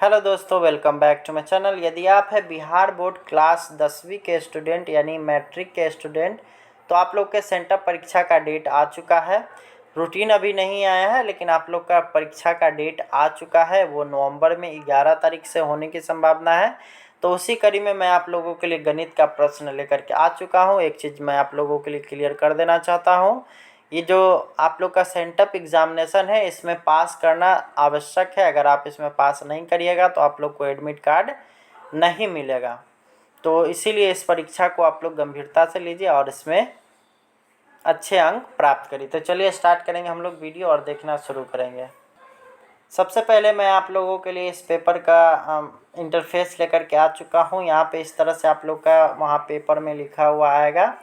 Hello दोस्तों, welcome back to my channel. यदि आप है बिहार बोर्ड क्लास 10वीं के स्टूडेंट यानी मैट्रिक के स्टूडेंट, तो आप लोग के सेंटर परीक्षा का डेट आ चुका है। रूटीन अभी नहीं आया है, लेकिन आप लोग का परीक्षा का डेट आ चुका है। वो नवंबर में 11 तारीख से होने की संभावना है। तो उसी कड़ी में मैं आप लोगों के लिए गणित का प्रश्न लेकर के आ चुका हूँ। एक चीज़ मैं आप लोगों के लिए क्लियर कर देना चाहता हूँ, ये जो आप लोग का सेंटअप एग्जामिनेशन है, इसमें पास करना आवश्यक है। अगर आप इसमें पास नहीं करिएगा तो आप लोग को एडमिट कार्ड नहीं मिलेगा। तो इसीलिए इस परीक्षा को आप लोग गंभीरता से लीजिए और इसमें अच्छे अंक प्राप्त करिए। तो चलिए स्टार्ट करेंगे हम लोग वीडियो और देखना शुरू करेंगे। सबसे पहले मैं आप लोगों के लिए इस पेपर का इंटरफेस लेकर के आ चुका हूँ। यहाँ पे इस तरह से आप लोग का वहाँ पेपर में लिखा हुआ आएगा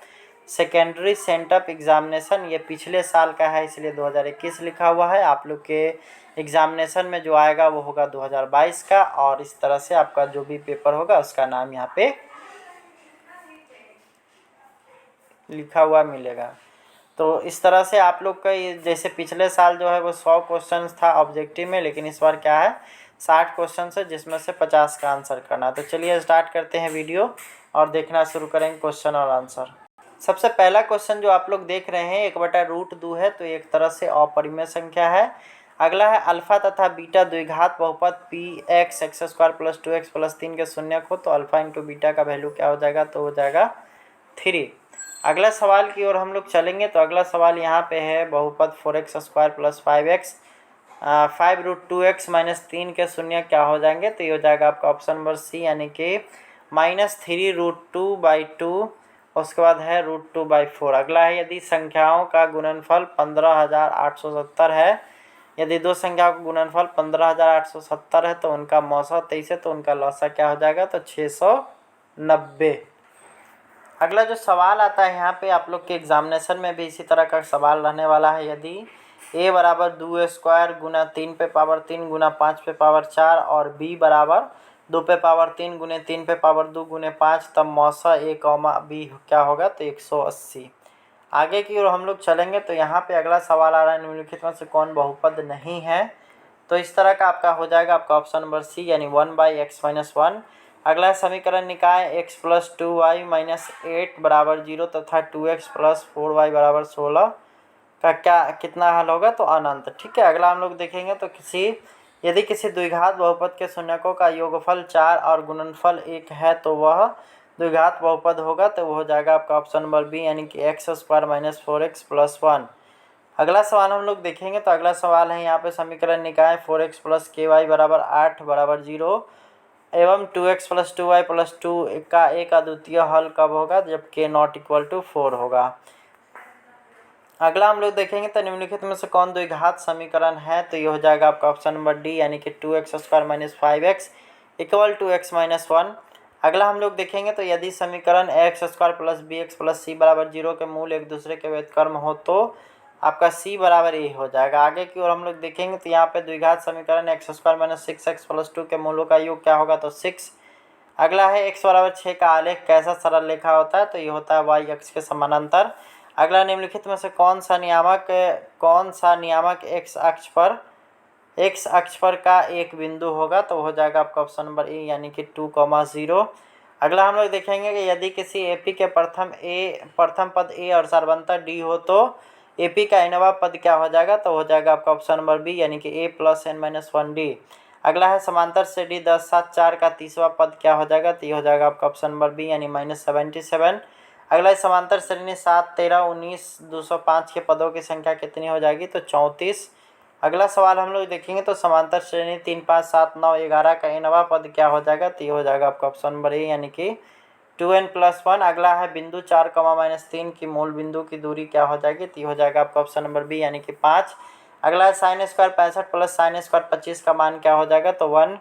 सेकेंडरी सेंटअप एग्जामिनेशन। ये पिछले साल का है, इसलिए 2021 लिखा हुआ है। आप लोग के एग्जामिनेशन में जो आएगा वो होगा 2022 का, और इस तरह से आपका जो भी पेपर होगा उसका नाम यहाँ पे लिखा हुआ मिलेगा। तो इस तरह से आप लोग का ये, जैसे पिछले साल जो है वो 100 क्वेश्चन था ऑब्जेक्टिव में, लेकिन इस बार क्या है 60 क्वेश्चन है, जिसमें से 50 का आंसर करना। तो चलिए स्टार्ट करते हैं वीडियो और देखना शुरू करेंगे क्वेश्चन और आंसर। सबसे पहला क्वेश्चन जो आप लोग देख रहे हैं 1/√2 है, तो एक तरह से अपरिमेय संख्या है। अगला है अल्फा तथा बीटा द्विघात बहुपद P x x square plus 2x plus 3 के शून्यक हो, तो अल्फा इंटू बीटा का वैल्यू क्या हो जाएगा, तो हो जाएगा 3। अगला सवाल की ओर हम लोग चलेंगे। तो अगला सवाल यहाँ पे है बहुपद 4x square plus 5x 5√2x minus 3 के शून्य क्या हो जाएंगे, तो ये हो जाएगा आपका ऑप्शन नंबर सी, यानी कि -3√2/2। उसके बाद है √2/4। अगला है यदि संख्याओं का गुणनफल 15,870 है, यदि दो संख्याओं का गुणनफल 15,870 है तो उनका मौसा 23 है, तो उनका लौसा क्या हो जाएगा, तो 690। अगला जो सवाल आता है यहाँ पे आप लोग के एग्जामिनेशन में भी इसी तरह का सवाल रहने वाला है। यदि a बराबर 2 स्क्वायर गुना 3 पे पावर 3 गुना 5 पे पावर 4 और b बराबर 2 पे पावर 3 गुने 3 पे पावर 2 गुने 5, तब मौसा a कॉमा b क्या होगा, तो 180। आगे की ओर हम लोग चलेंगे। तो यहाँ पे अगला सवाल आ रहा है निम्नलिखित में से कौन बहुपद नहीं है, तो इस तरह का आपका हो जाएगा आपका ऑप्शन नंबर सी, यानी 1/x-1। अगला समीकरण निकाय x प्लस 2y माइनस 8 बराबर 0 तथा 2x प्लस 4y बराबर 16 का क्या कितना हल होगा, तो अनंत। ठीक है। अगला हम लोग देखेंगे तो यदि किसी द्विघात बहुपद के शून्यकों का योगफल 4 और गुणनफल 1 है, तो वह द्विघात बहुपद होगा, तो वो हो जाएगा आपका ऑप्शन नंबर बी, यानी कि x square minus 4x plus 1। अगला सवाल हम लोग देखेंगे। तो अगला सवाल है यहाँ पे समीकरण निकाय 4x प्लस ky बराबर 8 बराबर 0 एवं 2x प्लस 2y प्लस 2 का एक अद्वितीय हल कब होगा, जब k नॉट इक्वल टू 4 होगा। अगला हम लोग देखेंगे तो निम्नलिखित में से कौन द्विघात समीकरण है, तो ये हो जाएगा आपका ऑप्शन नंबर डी, यानी कि 2x square minus 5x equal to x minus 1। अगला हम लोग देखेंगे तो यदि समीकरण x square plus B x plus C बराबर 0 के मूल एक दूसरे के व्युत्क्रम हो, तो आपका c बराबर a हो जाएगा। आगे की ओर हम लोग देखेंगे तो यहाँ पे द्विघात समीकरण x square minus 6x plus 2 के मूलों का योग क्या होगा, तो 6। अगला है x बराबर 6 का आलेख कैसा सरल रेखा होता है, तो ये होता है y अक्ष के समानांतर। अगला निम्नलिखित में से कौन सा नियामक x अक्ष पर का एक बिंदु होगा, तो हो जाएगा आपका ऑप्शन नंबर ए, यानी कि 2,0। अगला हम लोग देखेंगे कि यदि किसी एपी के प्रथम पद ए और सार्वंतर डी हो, तो एपी का nवां पद क्या हो जाएगा, तो हो जाएगा आपका ऑप्शन नंबर बी, यानी कि a प्लस n-1d। अगला है समांतर श्रेणी 10 7 4 का तीसरा पद क्या हो जाएगा, तो ये हो जाएगा आपका ऑप्शन नंबर बी, यानी -77। अगला है समांतर श्रेणी 7 13 19 205 के पदों की संख्या कितनी हो जाएगी, तो 34। अगला सवाल हम लोग देखेंगे तो समांतर श्रेणी 3 5 7 9 11 का nवां पद क्या हो जाएगा, तो ये हो जाएगा आपका ऑप्शन नंबर ए, यानी कि 2n+1। अगला है बिंदु 4 -3 की मूल बिंदु की दूरी क्या हो जाएगी, तो ये हो जाएगा आपका ऑप्शन नंबर बी, यानी कि 5। अगला है sine square 65 plus sine square 25 का मान क्या हो जाएगा, तो 1।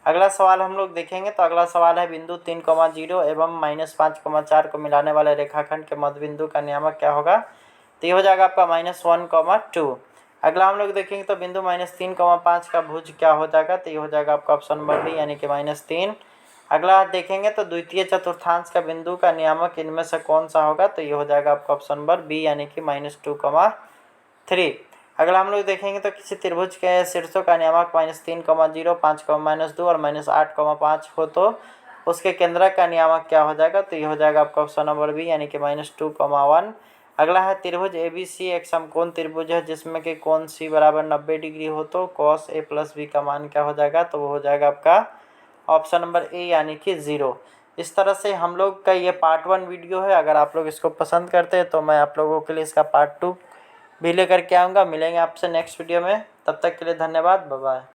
अगला सवाल हम लोग देखेंगे तो अगला सवाल है बिंदु 3,0 एवं -5,4 को मिलाने वाले रेखाखंड के मध्य बिंदु का नियामक क्या होगा, तो ये हो जाएगा आपका -1,2। अगला हम लोग देखेंगे तो बिंदु -3,5 का भुज क्या हो जाएगा, तो ये हो जाएगा आपका ऑप्शन नंबर बी, यानी कि -3। अगला देखेंगे तो द्वितीय चतुर्थांश का बिंदु का नियामक इनमें से कौन सा होगा, तो ये हो जाएगा आपका ऑप्शन नंबर बी, यानी कि -2,3। अगला हम लोग देखेंगे तो किसी त्रिभुज के शीर्षों का नियामक -3, 0, 5, -2 और -8, 5 हो तो उसके केंद्रक का नियामक क्या हो जाएगा? तो ये हो जाएगा आपका ऑप्शन नंबर बी यानी कि -2, 1। अगला है त्रिभुज ABC एक समकोण त्रिभुज है जिसमें कि कोण C बराबर 90 डिग्री हो तो cos A + B का मान क्या हो जाएगा? तो वो हो जाएगा आपका ऑप्शन नंबर ए यानी कि 0। इस तरह से हम लोग का ये पार्ट 1 वीडियो है। अगर आप लोग इसको पसंद करते हैं तो मैं आप लोगों के लिए इसका पार्ट 2 भी लेकर के आऊँगा। मिलेंगे आपसे नेक्स्ट वीडियो में, तब तक के लिए धन्यवाद, बाय बाय।